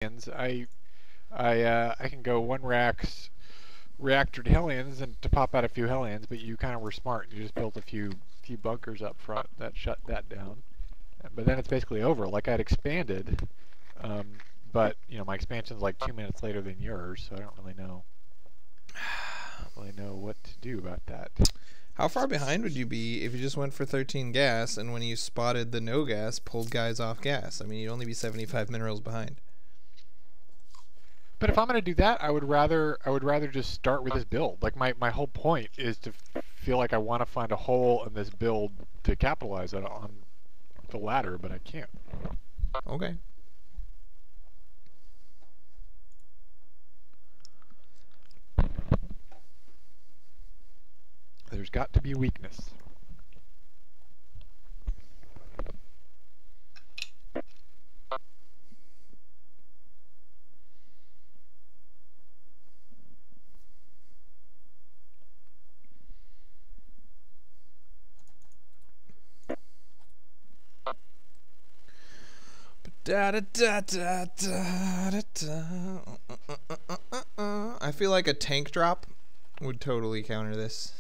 I can go one reactor to Hellions and to pop out a few Hellions, but you kind of were smart. You just built a few bunkers up front that shut that down. But then it's basically over. Like I'd expanded, um, but my expansion's like 2 minutes later than yours, so I don't really know. What to do about that. How far behind would you be if you just went for 13 gas and when you spotted the no gas, pulled guys off gas? I mean, you'd only be 75 minerals behind. But if I'm going to do that, I would rather just start with this build. Like my whole point is to feel like I want to find a hole in this build to capitalize on the ladder, but I can't. Okay. There's got to be weakness. I feel like a tank drop would totally counter this.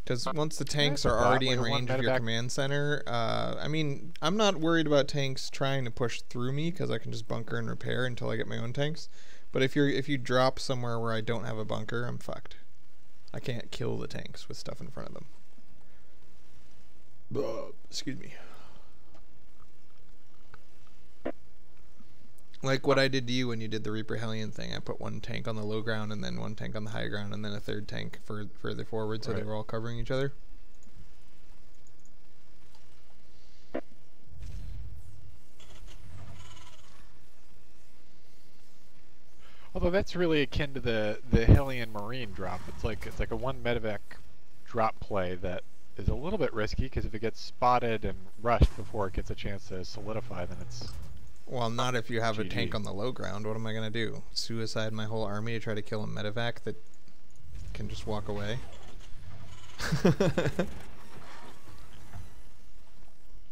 Because once the tanks are already in range of your command center, I mean, I'm not worried about tanks trying to push through me because I can just bunker and repair until I get my own tanks. But if you drop somewhere where I don't have a bunker, I'm fucked. I can't kill the tanks with stuff in front of them. Excuse me. Like what I did to you when you did the Reaper Hellion thing. I put one tank on the low ground and then one tank on the high ground and then a third tank further forward so they were all covering each other. Although that's really akin to the Hellion Marine drop. It's like a one medevac drop play that is a little bit risky because if it gets spotted and rushed before it gets a chance to solidify, then it's... Well, not if you have GG. A tank on the low ground. What am I going to do? Suicide my whole army to try to kill a medevac that can just walk away?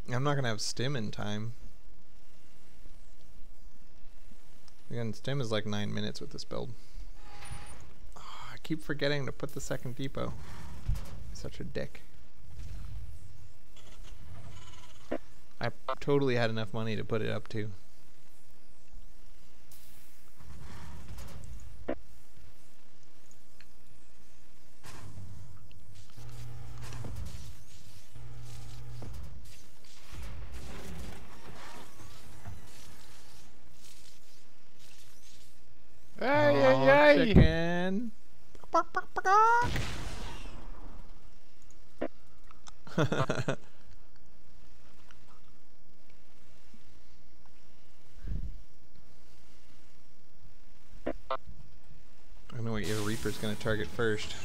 I'm not going to have stim in time. Again, stim is like 9 minutes with this build. Oh, I keep forgetting to put the second depot. Such a dick. I totally had enough money to put it up to. Hey, chicken. I know what your Reaper's gonna target first.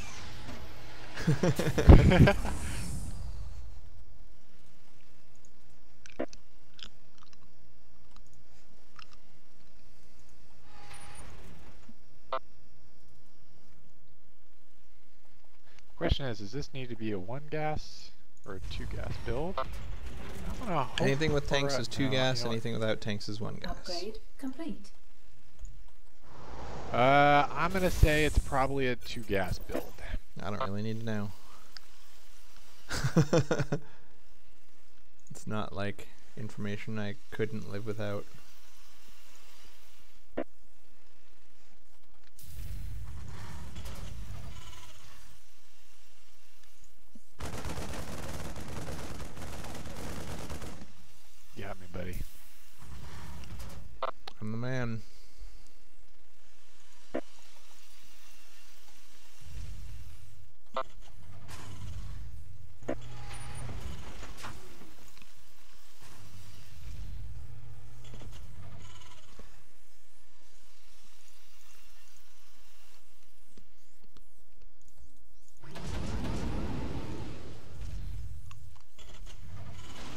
Question is, does this need to be a 1 gas or a 2 gas build? Anything with tanks is 2 gas, anything without tanks is 1 gas. Upgrade complete. I'm gonna say it's probably a 2 gas build. I don't really need to know. It's not like information I couldn't live without. Got me, buddy. I'm the man.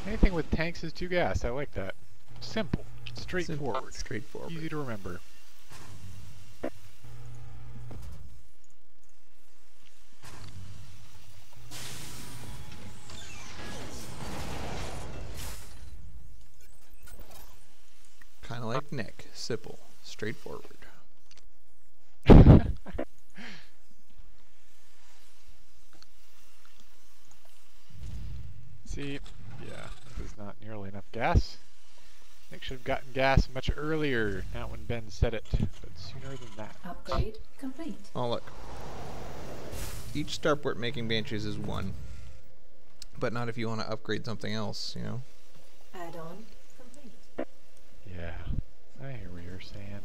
Anything with tanks is 2 gas. I like that. Simple. Straightforward. Straightforward. Easy to remember. Kind of like Nick. Simple. Straightforward. See, yeah, this is not nearly enough gas. Nick should have gotten gas much earlier, not when Ben said it, but sooner than that. Upgrade complete. Oh, look. Each starport making Banshees is 1. But not if you want to upgrade something else, you know? Add-on complete. Yeah, I hear what you're saying.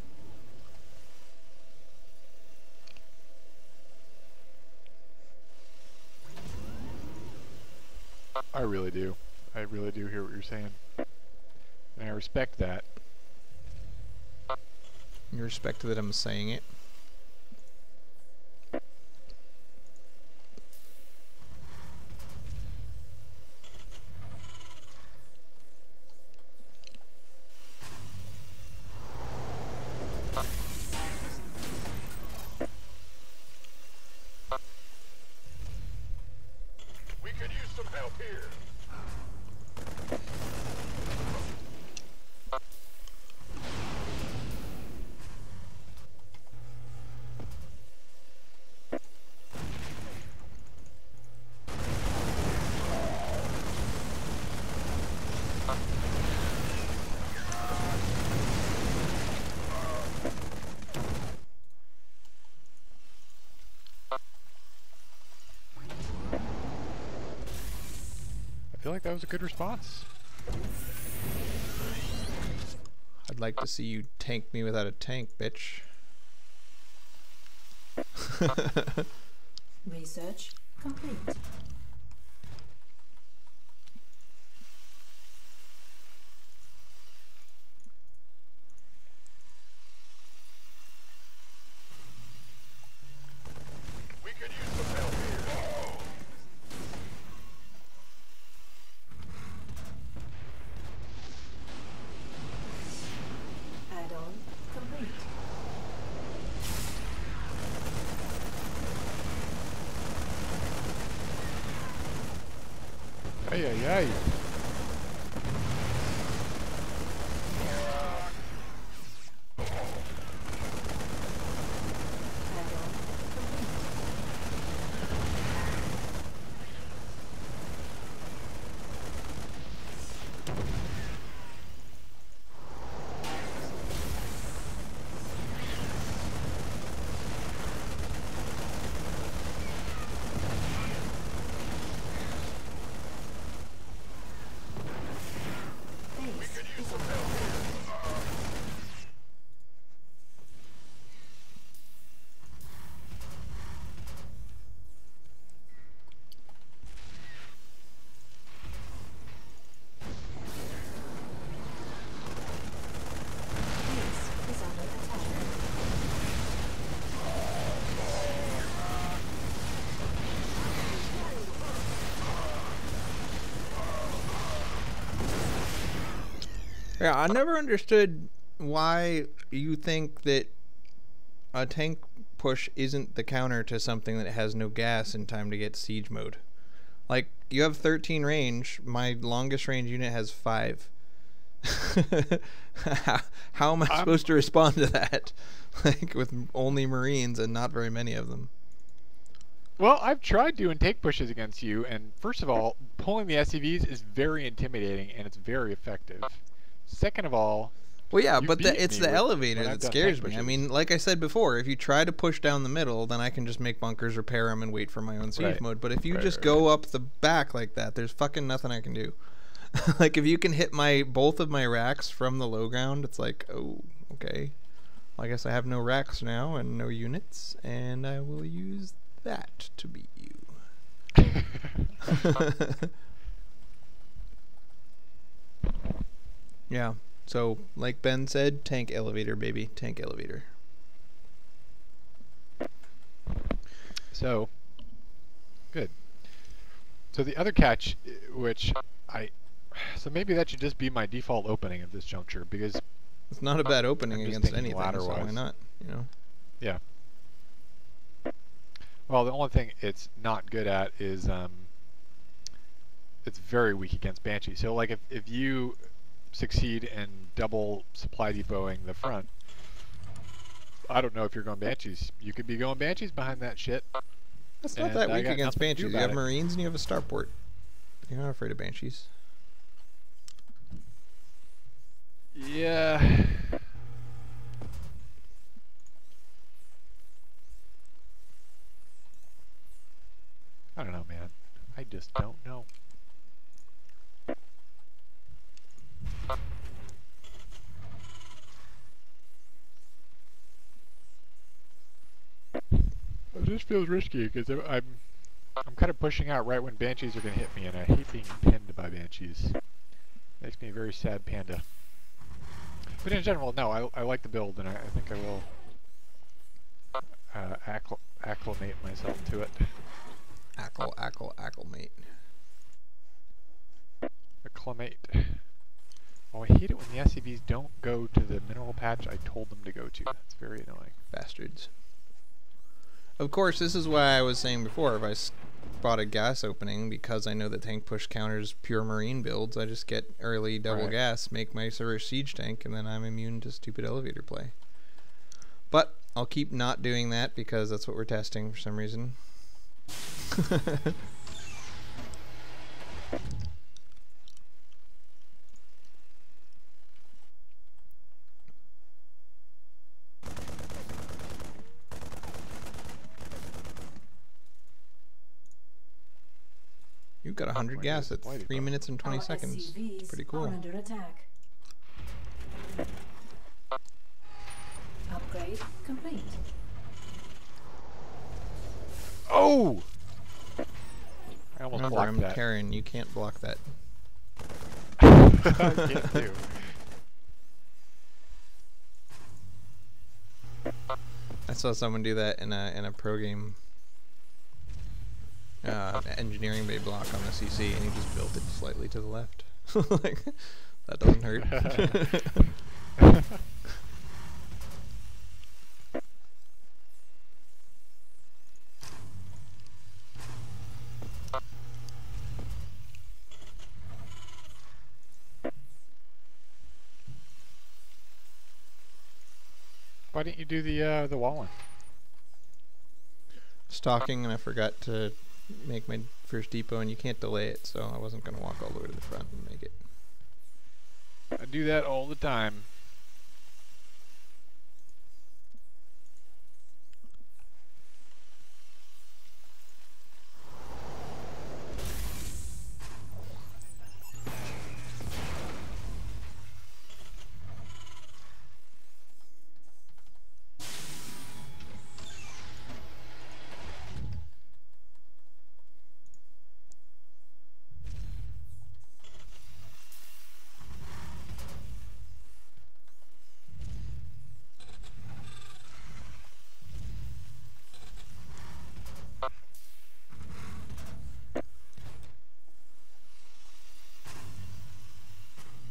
I really do. I really do hear what you're saying. And I respect that. You respect that I'm saying it. We could use some help here. I feel like that was a good response. I'd like to see you tank me without a tank, bitch. Research complete. We could use some help here. Add-on complete. Ay, ay, ay. Add-on complete. Base is on. Base is under attack. Yeah, I never understood why you think that a tank push isn't the counter to something that has no gas in time to get siege mode. Like, you have 13 range, my longest range unit has 5. How am I supposed to respond to that? Like, with only Marines and not very many of them. Well, I've tried doing take pushes against you, and first of all, pulling the SCVs is very intimidating and it's very effective. Second of all, Well, yeah, you but beat it's me the when elevator I've that done scares tank me. I pushes. mean, like I said before, if you try to push down the middle, then I can just make bunkers, repair them, and wait for my own siege Right. mode. But if you Right, just right, go up the back like that, there's fucking nothing I can do. Like, if you can hit both of my racks from the low ground, it's like, oh, okay. Well, I guess I have no racks now and no units, and I will use that to beat you. Yeah. So, like Ben said, tank elevator, baby. Tank elevator. So, good. So the other catch, so maybe that should just be my default opening at this juncture, because It's not a bad opening I'm just against thinking anything, so why ladder-wise. not? You know? yeah. Well, the only thing it's not good at is it's very weak against Banshee. So like if you succeed in double supply depoting the front. I don't know if you're going Banshees. You could be going Banshees behind that shit. That's not And that I weak got against nothing to do Banshees. You about have it. Marines and you have a starport. You're not afraid of Banshees. Yeah. I don't know, man. I just don't know. This feels risky because I'm kind of pushing out right when Banshees are going to hit me, and I hate being pinned by Banshees. Makes me a very sad panda. But in general, no, I like the build, and I think I will acclimate myself to it. Acclimate. Acclimate. Oh, I hate it when the SCVs don't go to the mineral patch I told them to go to. That's very annoying. Bastards. Of course, this is why I was saying before, if I spot a gas opening, because I know that tank push counters pure Marine builds, I just get early double gas, make my Surge siege tank, and then I'm immune to stupid elevator play. But I'll keep not doing that because that's what we're testing for some reason. You've got 100 gas at 3 minutes and 20 seconds. It's pretty cool. Are under attack. Upgrade complete. Oh! I almost Remember, blocked I'm that. Karen. You can't block that. I can't do. I saw someone do that in a pro game engineering bay block on the CC, and he just built it slightly to the left. Like, that doesn't hurt. Why didn't you do the wall-in? Stalking, and I forgot to make my first depot, and you can't delay it, so I wasn't going to walk all the way to the front and make it. I do that all the time.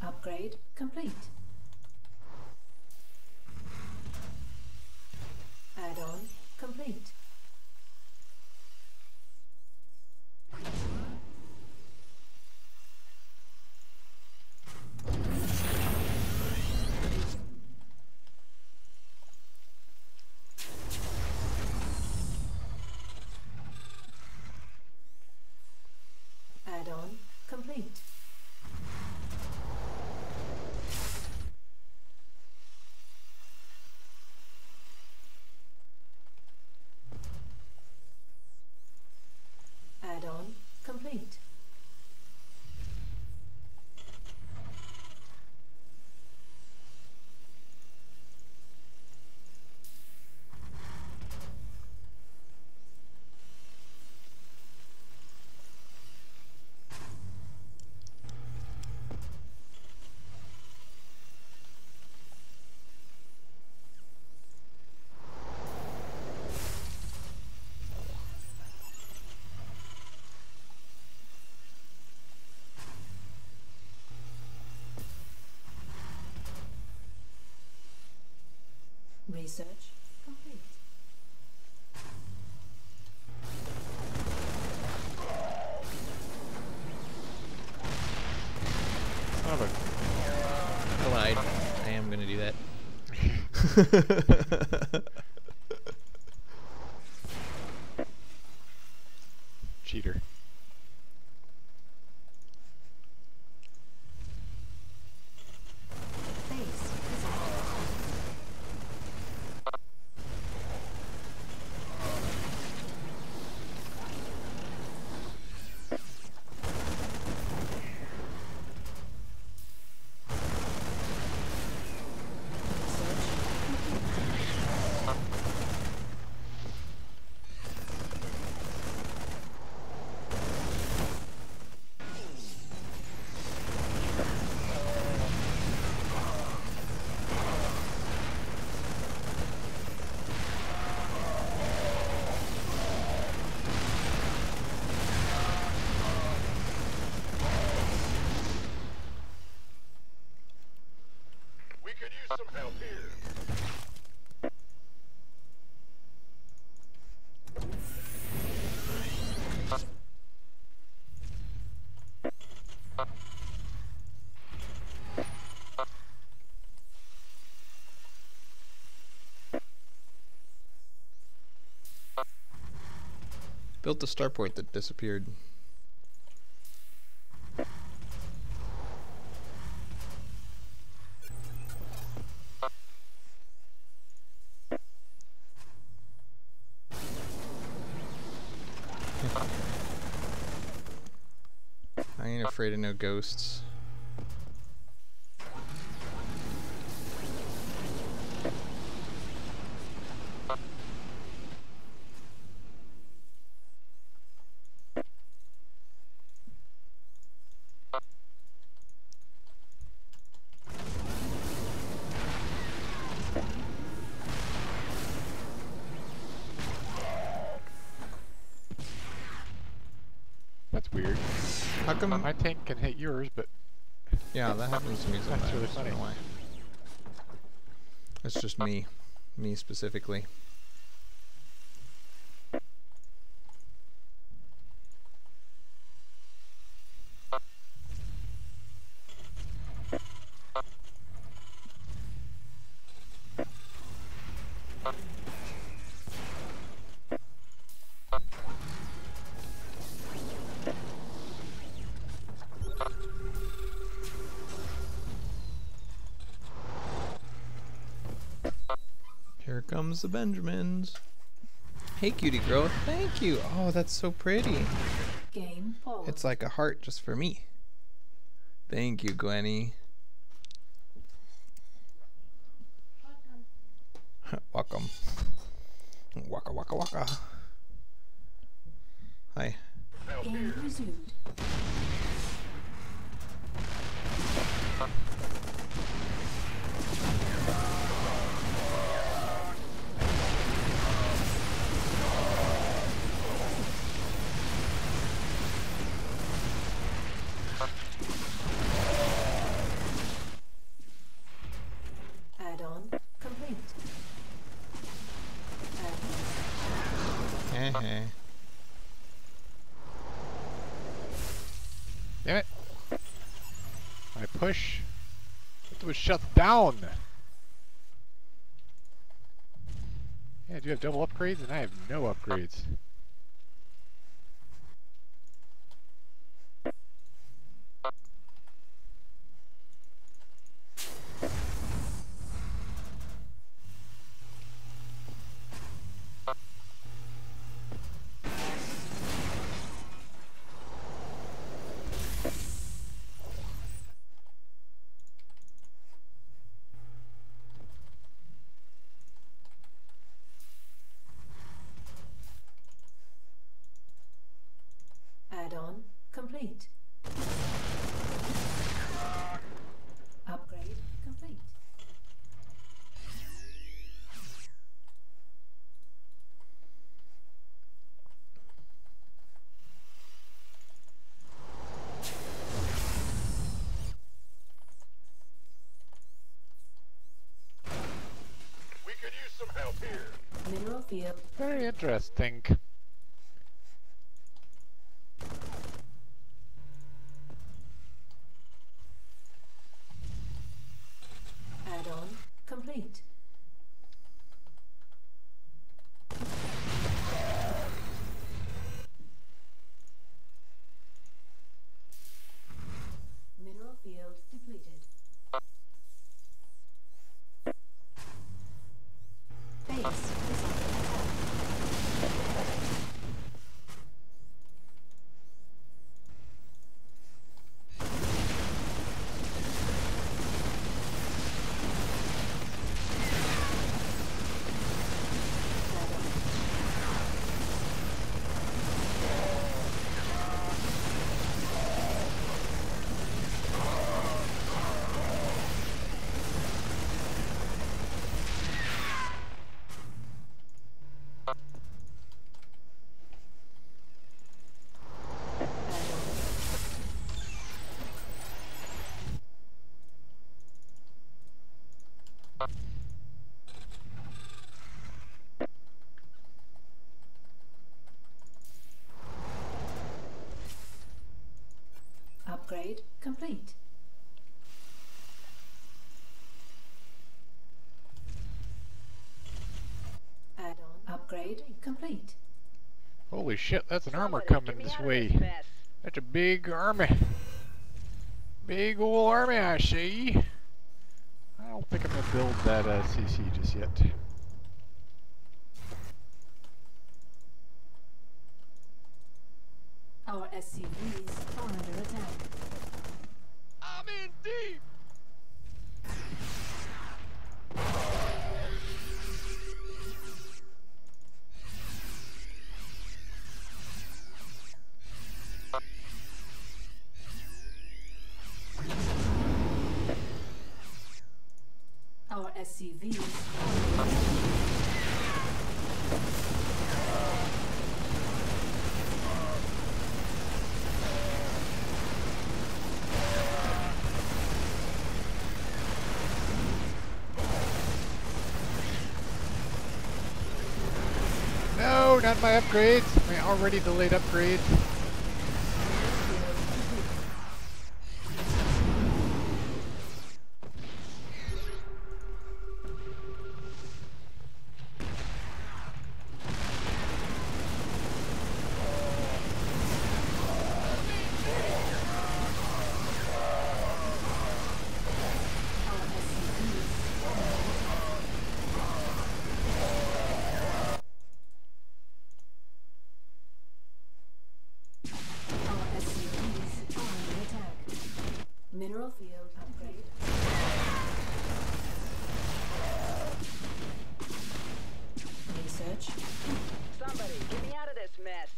Upgrade complete. Add-on complete. Add-on complete. Add-on complete. Research complete. Son of a do that. Cheater. Base visit. We could use some help here. Built the star point that disappeared. I ain't afraid of no ghosts. That's weird. How come? My tank can hit yours, but Yeah, that happens to me sometimes. That's really I don't funny. know why. It's just me specifically. Here comes the Benjamins. Hey, cutie girl. Thank you. Oh, that's so pretty. Game paused. It's like a heart just for me. Thank you, Gwenny. Welcome. Waka waka waka. Hi. Game resumed. Add-on complete. Heh. damn it. My push. It was shut down. Yeah, do you have double upgrades? And I have no upgrades. Add-on complete. Upgrade complete. We could use some help here. Mineral field. Very interesting. Add-on complete. Mineral field depleted. Base is under attack. Upgrade complete. Add-on upgrade complete. Holy shit, that's an armor Somebody coming get me this out of way. this mess. That's a big army. Big ol' army, I see. I don't think I'm gonna build that CC just yet. Our SCVs are under attack. I'm in deep! Our SCVs are under attack. No, not my upgrades. My already delayed upgrades. Our SCVs are under attack. Our SCVs are under attack. Mineral field upgrade. Research. Somebody get me out of this mess.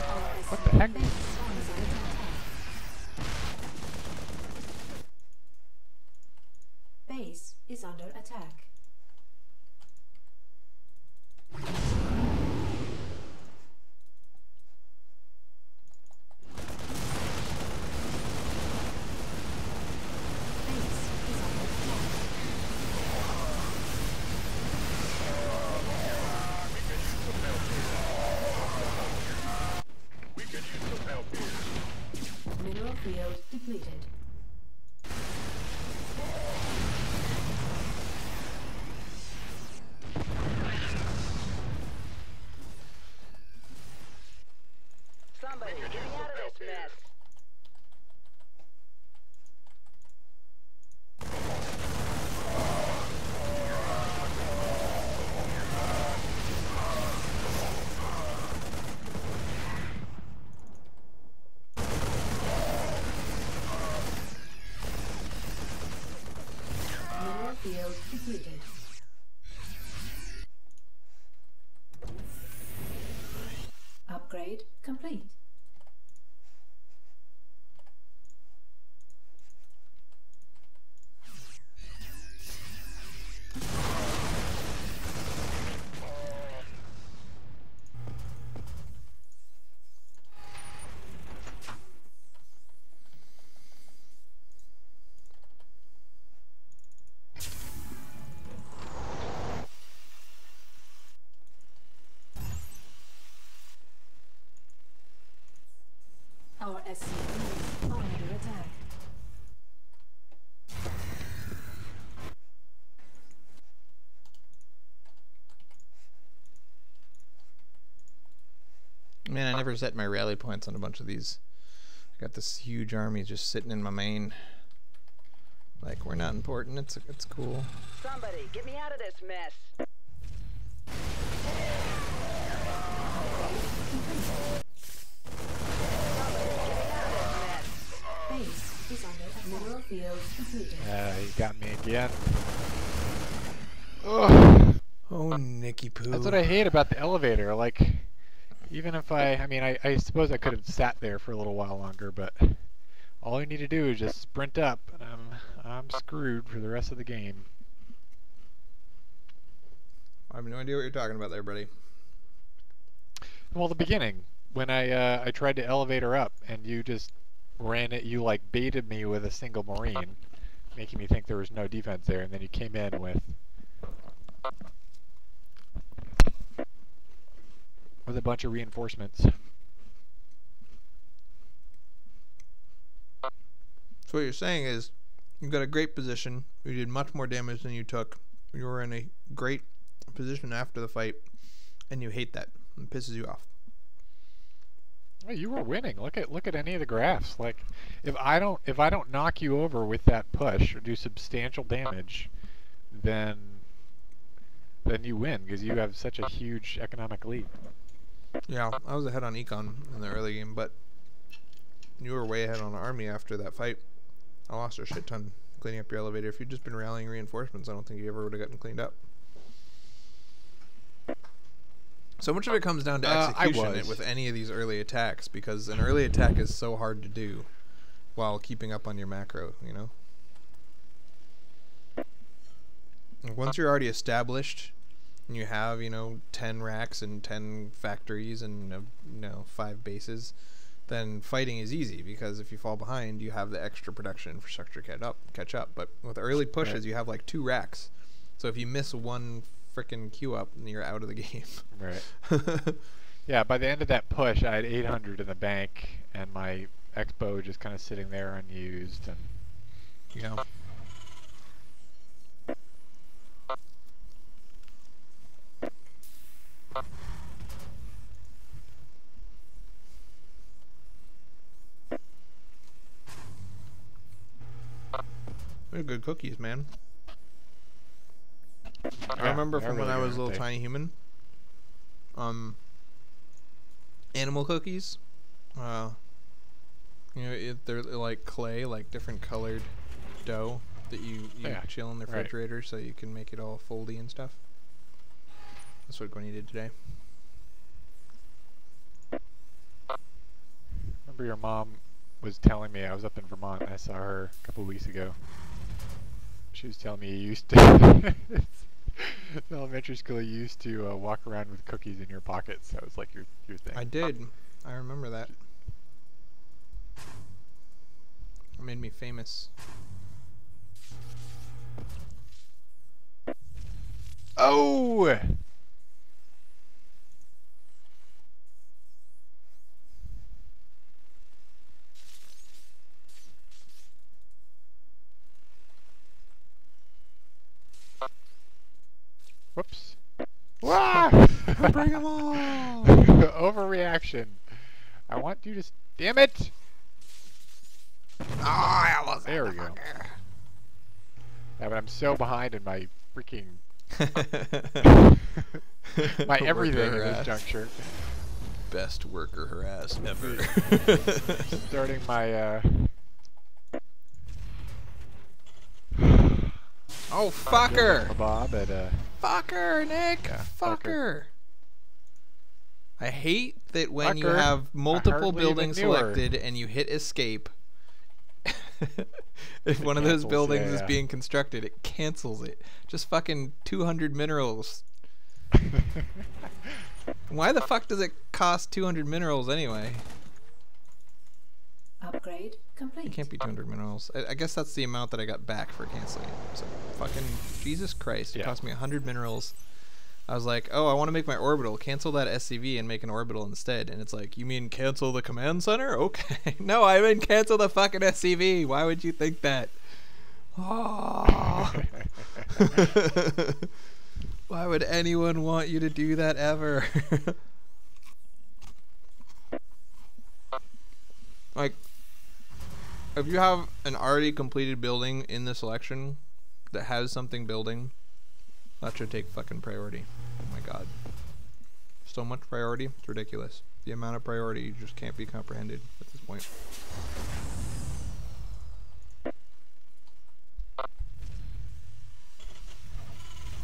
Our What the heck? SCV base is under attack. Base is under attack. Base is under attack. We could use some help here. Mineral field depleted. Somebody get me out of this mess. Man, I never set my rally points on a bunch of these. I got this huge army just sitting in my main. Like, we're not important. It's cool. Somebody, get me out of this mess. Base is under mineral field completed. You got me again. Ugh. Oh, Nicky Poo. That's what I hate about the elevator. Like, even if I mean, I suppose I could have sat there for a little while longer, but all I need to do is just sprint up, and I'm screwed for the rest of the game. I have no idea what you're talking about there, buddy. Well, the beginning, when I tried to elevator up, and you just ran it, you like baited me with a single Marine, making me think there was no defense there, and then you came in with a bunch of reinforcements. So what you're saying is, you got a great position. You did much more damage than you took. You were in a great position after the fight, and you hate that. It pisses you off. Well, you were winning. Look at any of the graphs. Like, if I don't knock you over with that push or do substantial damage, then you win because you have such a huge economic lead. Yeah, I was ahead on Econ in the early game, but you were way ahead on Army after that fight. I lost a shit ton cleaning up your elevator. If you'd just been rallying reinforcements, I don't think you ever would have gotten cleaned up. So much of it comes down to execution with any of these early attacks, because an early attack is so hard to do while keeping up on your macro, you know? Once you're already established and you have, 10 racks and 10 factories and, 5 bases, then fighting is easy, because if you fall behind, you have the extra production infrastructure catch up. But with early pushes, you have like 2 racks. So if you miss one frickin' queue up, then you're out of the game. Right. Yeah, by the end of that push, I had 800 in the bank, and my Expo just kind of sitting there unused. And Yeah. They're good cookies, man. I remember from when I was a little tiny human. Animal cookies. They're like clay, like different colored dough that you chill in the refrigerator so you can make it all foldy and stuff. That's what Gwenny did today. remember your mom was telling me, I was up in Vermont and I saw her a couple weeks ago. She was telling me you used to in elementary school you used to walk around with cookies in your pockets. That was like your thing. I did. I remember that. It made me famous. Oh! Whoops. Wah! Bring them all! Overreaction. I want you to... Damn it! I almost there we go. Yeah, but I'm so behind in my freaking... my everything in this juncture. Best worker harass ever. Starting my... Oh, fucker! Bob at, fucker, Nick! Yeah, fucker! I hate that when you Fucker. have multiple hardly buildings even knew her. selected and you hit escape, if It one of those cancels, buildings is yeah. being constructed, it cancels it. Just fucking 200 minerals. Why the fuck does it cost 200 minerals anyway? Upgrade complete. It can't be 200 minerals. I guess that's the amount that I got back for canceling it. So fucking Jesus Christ, it Yeah. cost me 100 minerals. I was like, oh, I want to make my orbital. Cancel that SCV and make an orbital instead. And it's like, you mean cancel the command center? Okay. No, I mean cancel the fucking SCV. Why would you think that? Oh. Why would anyone want you to do that ever? If you have an already completed building in the selection that has something building, that should take fucking priority. Oh my god. So much priority, it's ridiculous. The amount of priority just can't be comprehended at this point.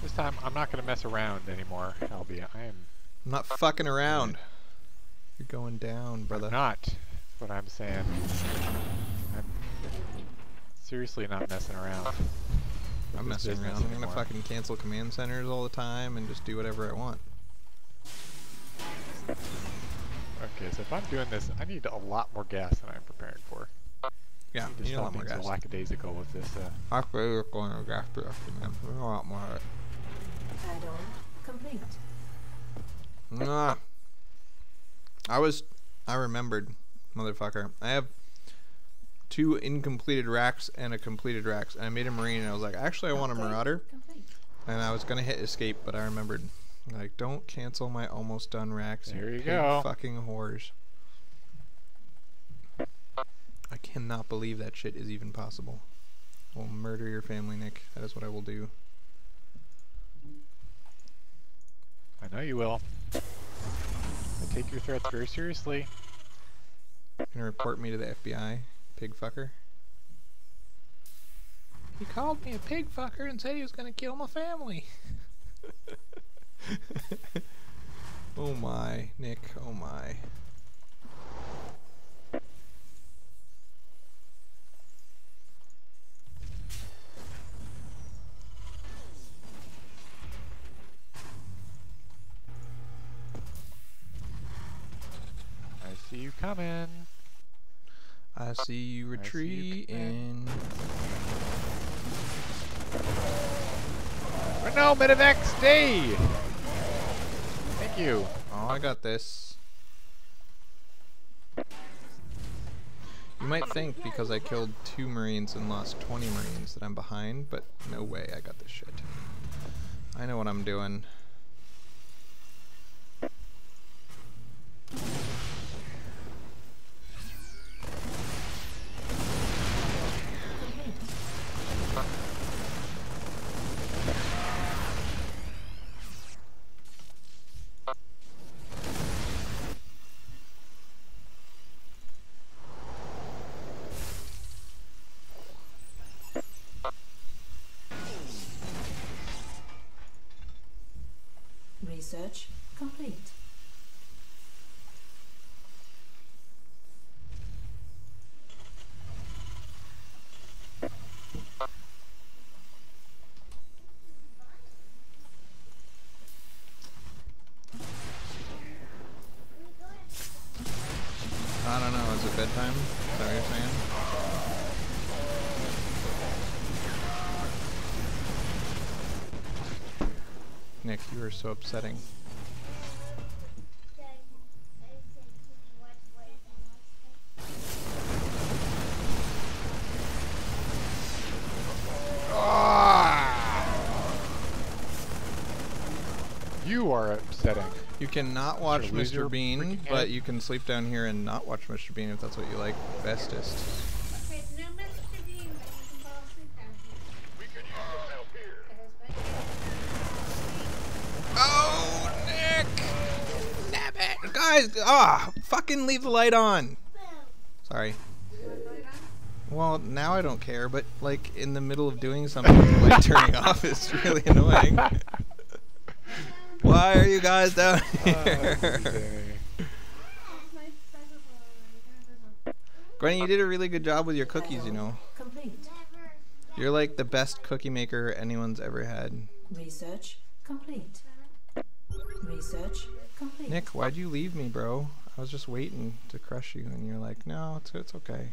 This time, I'm not gonna mess around anymore, Albie. I'm not fucking around. You're going down, brother. I'm not. That's what I'm saying. I'm seriously not messing around. I'm messing around. I'm gonna fucking cancel command centers all the time and just do whatever I want. Okay, so if I'm doing this, I need a lot more gas than I'm preparing for. Yeah, you need a lot more gas. Lackadaisical with this. I'm going to gas production, man. There's a lot more of it. Add-on complete. I remembered, motherfucker. I have 2 incompleted racks and a completed racks, and I made a marine, and I was like, actually, I want a marauder, and I was gonna hit escape, but I remembered, like, don't cancel my almost done racks. There you go. Fucking whores. I cannot believe that shit is even possible. I will murder your family, Nick. That is what I will do. I know you will. I take your threats very seriously. You're gonna report me to the FBI, pig fucker? He called me a pig fucker and said he was gonna kill my family. Oh my, Nick, oh my. I see you coming. I see you retreating. Oh no, Medivac, stay! Thank you. Oh, I got this. You might think because I killed 2 Marines and lost 20 Marines that I'm behind, but no way, I got this shit. I know what I'm doing. Research complete. I don't know, is it bedtime? Is that what you're saying? Nick, you are so upsetting. You are upsetting. You cannot watch Lose Mr. your Bean, freaking but head. you can sleep down here and not watch Mr. Bean if that's what you like bestest. There's no Mr. Bean, but you can fall asleep down here. We could use some help here. Oh, Nick! Damn it! Guys, fucking leave the light on! Sorry. Well, now I don't care, but like in the middle of doing something, the light turning off is really annoying. Why are you guys down here? Granny, you did a really good job with your cookies, you know. Complete. You're like the best cookie maker anyone's ever had. Research complete. Research complete. Nick, why'd you leave me, bro? I was just waiting to crush you, and you're like, no, it's okay.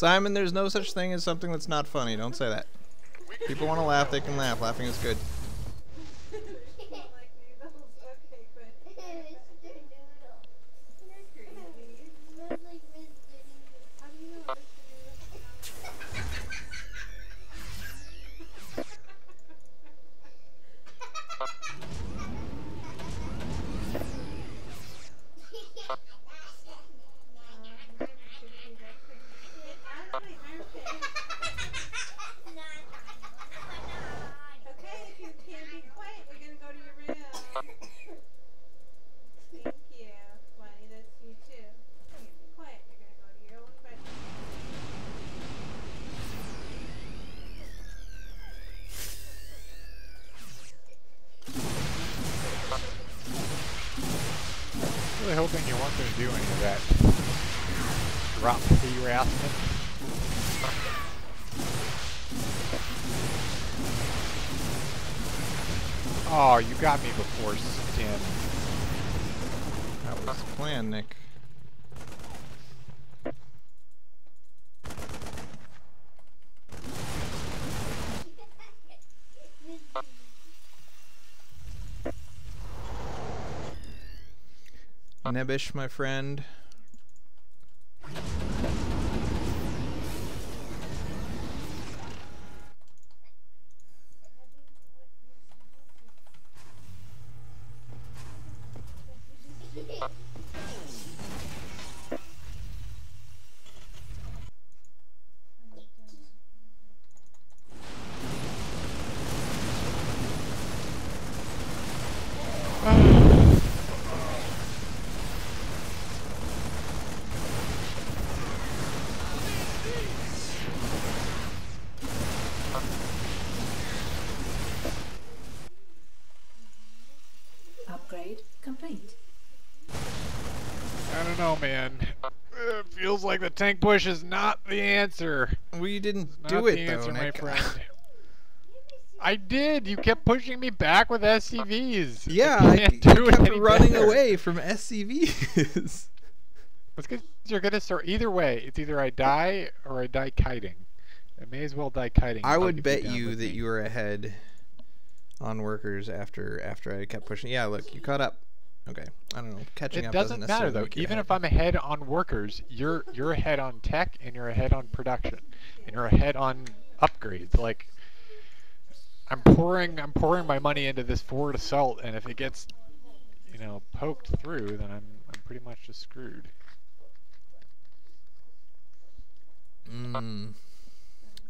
Simon, there's no such thing as something that's not funny. Don't say that. People want to laugh, they can laugh. Laughing is good. Really hoping you weren't going to do any of that drop harassment. Oh, you got me before Stin. That was the plan, Nick. Nebbish, my friend. Upgrade complete. I don't know, man. It feels like the tank push is not the answer. We didn't Not do the it though, answer, my Nick. friend. I did. You kept pushing me back with SCVs. Yeah, I I can't do it kept any running better. away from SCVs. That's because you're gonna start. Either way, it's either I die or I die kiting. I may as well die kiting. I if would could bet be down you with that me. you were ahead on workers after I kept pushing. Yeah, look, you caught up. Okay, I don't know. Catching It up doesn't matter necessarily though. make you Even ahead. if I'm ahead on workers, you're ahead on tech and you're ahead on production, and you're ahead on upgrades. Like I'm pouring my money into this forward assault, and if it gets, poked through, then I'm pretty much just screwed.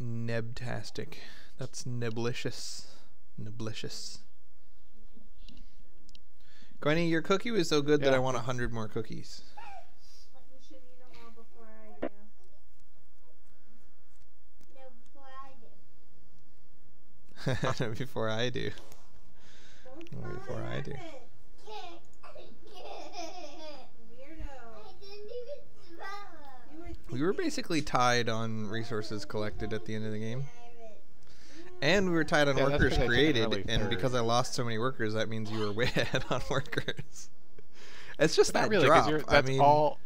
Nebtastic. That's neblicious. Neblicious. Gwenny, your cookie was so good that Yeah. I want 100 more cookies. You should eat them all before I do. No, before I do. Before I do. Don't Well, fall before I in do. it. Weirdo. We were basically tied on resources collected at the end of the game. And we were tied on Yeah, that's workers 'cause I took an created, early and third. because I lost so many workers, that means you were way ahead on workers. It's just But not that really, 'cause drop. that's I mean, all.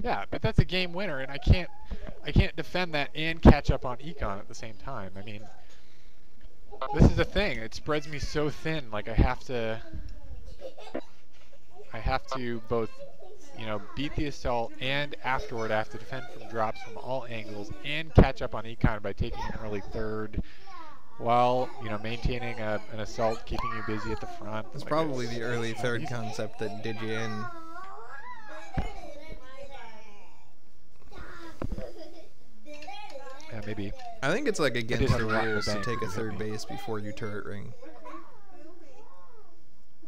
Yeah, but that's a game winner, and I can't defend that and catch up on econ at the same time. I mean, this is the thing. It spreads me so thin. Like I have to both, beat the assault, and afterward I have to defend from drops from all angles and catch up on econ by taking an early third, while maintaining an assault, keeping you busy at the front. it's Like, probably the early not third easy. concept that did you in. Yeah, maybe. I think it's like against is the rock the rules to bank take a if you hit third me. base before you turret ring.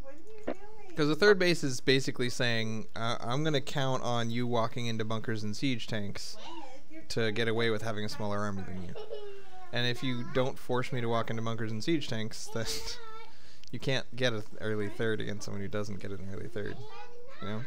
What are you doing? Because the third base is basically saying, I'm going to count on you walking into bunkers and siege tanks to get away with having a smaller army than you. And if you don't force me to walk into bunkers and siege tanks, then you can't get an early third against someone who doesn't get an early third. You know?